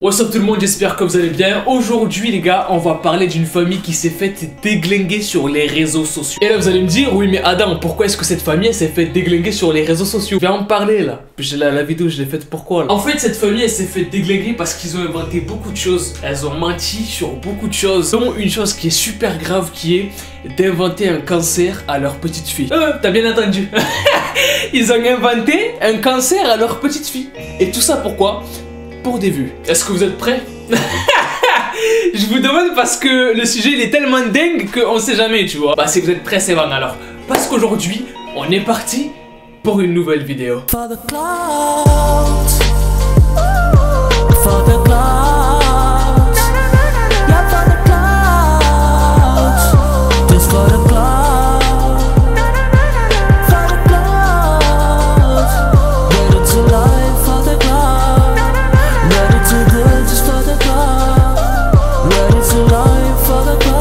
What's up tout le monde, j'espère que vous allez bien. Aujourd'hui les gars, on va parler d'une famille qui s'est faite déglinguer sur les réseaux sociaux. Et là vous allez me dire, oui mais Adam, pourquoi est-ce que cette famille s'est faite déglinguer sur les réseaux sociaux? Je vais en parler là. La vidéo je l'ai faite pourquoi là? En fait cette famille elle s'est fait déglinguer parce qu'ils ont inventé beaucoup de choses. Elles ont menti sur beaucoup de choses. Dont une chose qui est super grave qui est d'inventer un cancer à leur petite fille. T'as bien entendu. Ils ont inventé un cancer à leur petite fille. Et tout ça pourquoi? Pour des vues. Est-ce que vous êtes prêts? Je vous demande parce que le sujet il est tellement dingue qu'on sait jamais, tu vois. Bah si vous êtes prêts c'est bon alors. Parce qu'aujourd'hui on est parti pour une nouvelle vidéo. For the clouds. For the clouds. Yeah, for the clouds. Just for the clouds. For the clouds. Ready to life for the clouds. Ready to good just for the clouds. Ready to life for the clouds.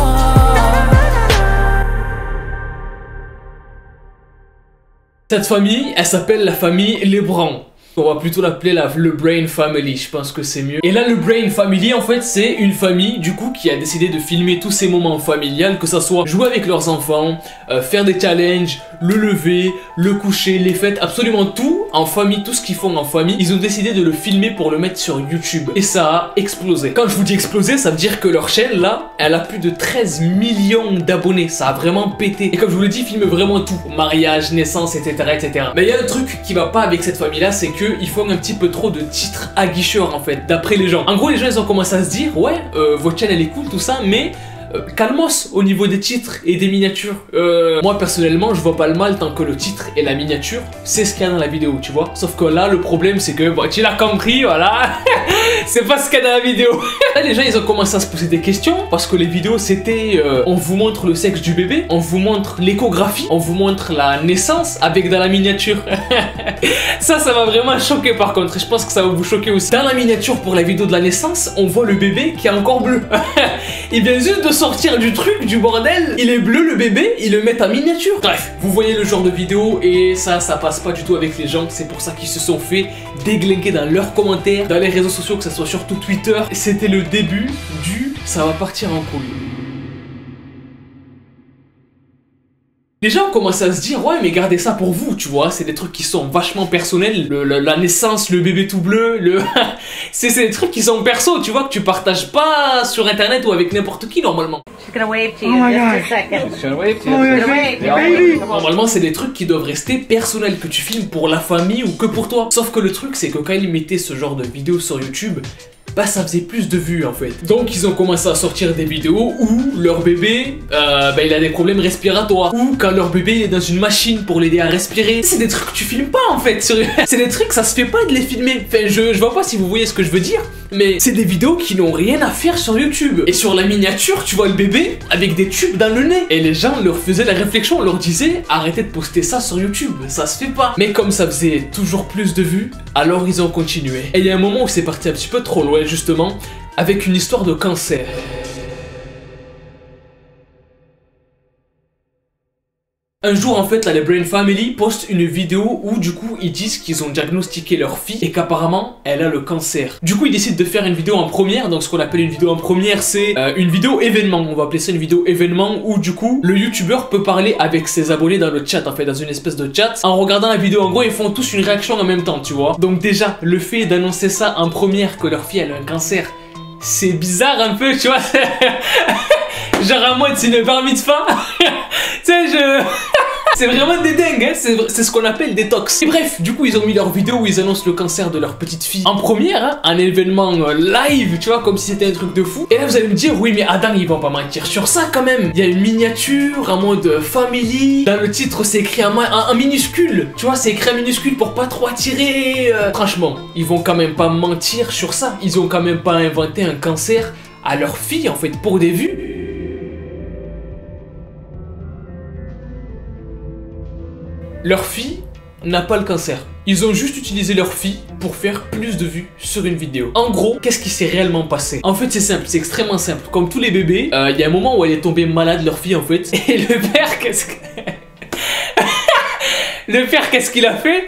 Cette famille, elle s'appelle la famille Lebrun. On va plutôt l'appeler le Brain Family, je pense que c'est mieux. Et là, le Brain Family, en fait, c'est une famille, du coup, qui a décidé de filmer tous ces moments familiales, que ça soit jouer avec leurs enfants, faire des challenges, le lever, le coucher, les fêtes, absolument tout en famille, tout ce qu'ils font en famille. Ils ont décidé de le filmer pour le mettre sur YouTube. Et ça a explosé. Quand je vous dis exploser, ça veut dire que leur chaîne, là, elle a plus de 13 millions d'abonnés. Ça a vraiment pété. Et comme je vous l'ai dit, ils filment vraiment tout. Mariage, naissance, etc., etc. Mais il y a un truc qui va pas avec cette famille-là, c'est que ils font un petit peu trop de titres aguicheurs en fait, d'après les gens. En gros les gens ils ont commencé à se dire ouais votre chaîne elle est cool tout ça mais calmos au niveau des titres et des miniatures. Moi personnellement je vois pas le mal tant que le titre et la miniature c'est ce qu'il y a dans la vidéo tu vois. Sauf que là le problème c'est que bon, tu l'as compris voilà. C'est pas ce qu'il y a dans la vidéo. Là les gens ils ont commencé à se poser des questions parce que les vidéos c'était on vous montre le sexe du bébé, on vous montre l'échographie, on vous montre la naissance avec dans la miniature. Ça m'a vraiment choqué par contre et je pense que ça va vous choquer aussi. Dans la miniature pour la vidéo de la naissance on voit le bébé qui est encore bleu. Il vient juste de sortir du truc, du bordel. Il est bleu le bébé, ils le mettent en miniature. Bref, vous voyez le genre de vidéo et ça passe pas du tout avec les gens. C'est pour ça qu'ils se sont fait déglinguer dans leurs commentaires, dans les réseaux sociaux, que ce soit surtout Twitter. C'était le début du ça va partir en couille. Les gens commencent à se dire ouais mais gardez ça pour vous tu vois, c'est des trucs qui sont vachement personnels, la naissance, le bébé tout bleu, c'est des trucs qui sont perso tu vois que tu partages pas sur internet ou avec n'importe qui normalement. Normalement c'est des trucs qui doivent rester personnels, que tu filmes pour la famille ou que pour toi. Sauf que le truc c'est que quand ils mettaient ce genre de vidéos sur YouTube, bah ça faisait plus de vues en fait. Donc ils ont commencé à sortir des vidéos où leur bébé il a des problèmes respiratoires, ou quand leur bébé est dans une machine pour l'aider à respirer. C'est des trucs que tu filmes pas en fait. C'est des trucs ça se fait pas de les filmer. Enfin je vois pas si vous voyez ce que je veux dire, mais c'est des vidéos qui n'ont rien à faire sur YouTube. Et sur la miniature tu vois le bébé avec des tubes dans le nez. Et les gens leur faisaient la réflexion, on leur disait arrêtez de poster ça sur YouTube, ça se fait pas. Mais comme ça faisait toujours plus de vues, alors ils ont continué. Et il y a un moment où c'est parti un petit peu trop loin justement, avec une histoire de cancer. Un jour en fait là les Brain Family postent une vidéo où du coup ils disent qu'ils ont diagnostiqué leur fille et qu'apparemment elle a le cancer. Du coup ils décident de faire une vidéo en première, donc ce qu'on appelle une vidéo en première c'est une vidéo événement, on va appeler ça une vidéo événement où du coup le youtubeur peut parler avec ses abonnés dans le chat en fait, dans une espèce de chat. En regardant la vidéo en gros ils font tous une réaction en même temps tu vois. Donc déjà le fait d'annoncer ça en première que leur fille elle a un cancer, c'est bizarre un peu tu vois. Genre à moi c'est une bar mitzvah. Tu sais c'est vraiment des dingues, hein. C'est ce qu'on appelle des tox. Et bref, du coup ils ont mis leur vidéo où ils annoncent le cancer de leur petite fille en première, hein, un événement live, tu vois, comme si c'était un truc de fou. Et là vous allez me dire, oui mais Adam ils vont pas mentir sur ça quand même. Il y a une miniature en mode family. Dans le titre c'est écrit en minuscule, tu vois, c'est écrit en minuscule pour pas trop attirer. Franchement, ils vont quand même pas mentir sur ça. Ils ont quand même pas inventé un cancer à leur fille en fait pour des vues. Leur fille n'a pas le cancer. Ils ont juste utilisé leur fille pour faire plus de vues sur une vidéo. En gros, qu'est-ce qui s'est réellement passé? En fait, c'est simple, c'est extrêmement simple. Comme tous les bébés, il y a un moment où elle est tombée malade, leur fille en fait. Et le père, qu'est-ce qu'il a fait?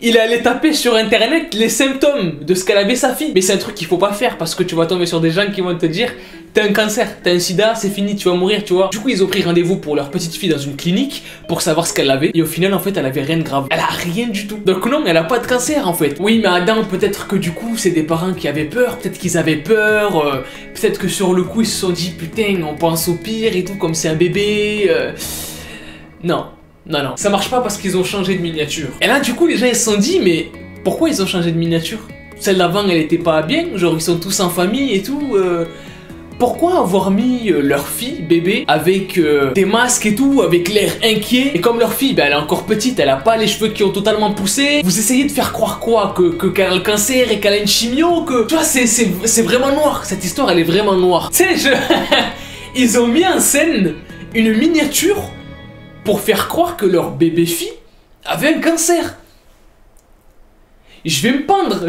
il allait taper sur internet les symptômes de ce qu'elle avait sa fille. Mais c'est un truc qu'il faut pas faire parce que tu vas tomber sur des gens qui vont te dire t'as un cancer, t'as un sida, c'est fini, tu vas mourir, tu vois. Du coup, ils ont pris rendez-vous pour leur petite fille dans une clinique pour savoir ce qu'elle avait. Et au final, en fait, elle avait rien de grave. Elle a rien du tout. Donc non, elle a pas de cancer en fait. Oui, mais Adam, peut-être que du coup, c'est des parents qui avaient peur. Peut-être qu'ils avaient peur. Peut-être que sur le coup, ils se sont dit putain, on pense au pire et tout, comme c'est un bébé. Non. Non, non, ça marche pas parce qu'ils ont changé de miniature. Et là, du coup, les gens ils se sont dit, mais pourquoi ils ont changé de miniature? Celle d'avant, elle était pas bien, genre ils sont tous en famille et tout. Pourquoi avoir mis leur fille, bébé, avec des masques et tout, avec l'air inquiet? Et comme leur fille, ben, elle est encore petite, elle a pas les cheveux qui ont totalement poussé. Vous essayez de faire croire quoi? Qu'elle a le cancer et qu'elle a une chimio? Tu vois, c'est vraiment noir. Cette histoire, elle est vraiment noire. Tu sais, ils ont mis en scène une miniature pour faire croire que leur bébé-fille avait un cancer. Je vais me pendre.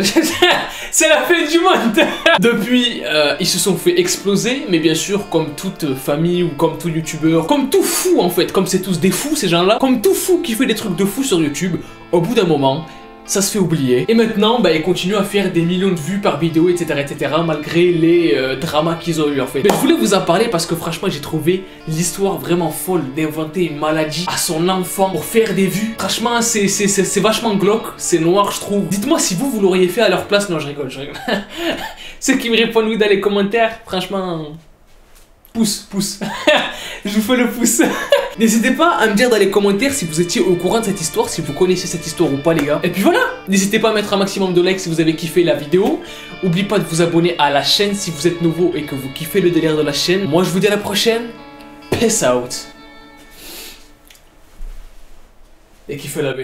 C'est la fin du monde. Depuis, ils se sont fait exploser, mais bien sûr, comme toute famille ou comme tout youtubeur, comme tout fou en fait, comme c'est tous des fous ces gens-là, comme tout fou qui fait des trucs de fou sur YouTube, au bout d'un moment, ça se fait oublier. Et maintenant, bah, ils continuent à faire des millions de vues par vidéo, etc., malgré les dramas qu'ils ont eu en fait. Mais je voulais vous en parler parce que franchement, j'ai trouvé l'histoire vraiment folle d'inventer une maladie à son enfant pour faire des vues. Franchement, c'est vachement glauque, c'est noir, je trouve. Dites-moi si vous l'auriez fait à leur place. Non, je rigole, je rigole. Ceux qui me répondent oui dans les commentaires, franchement... pouce. Je vous fais le pouce. N'hésitez pas à me dire dans les commentaires si vous étiez au courant de cette histoire, si vous connaissez cette histoire ou pas les gars. Et puis voilà, n'hésitez pas à mettre un maximum de likes si vous avez kiffé la vidéo. N'oubliez pas de vous abonner à la chaîne si vous êtes nouveau et que vous kiffez le délire de la chaîne. Moi je vous dis à la prochaine. Peace out. Et kiffez la vie.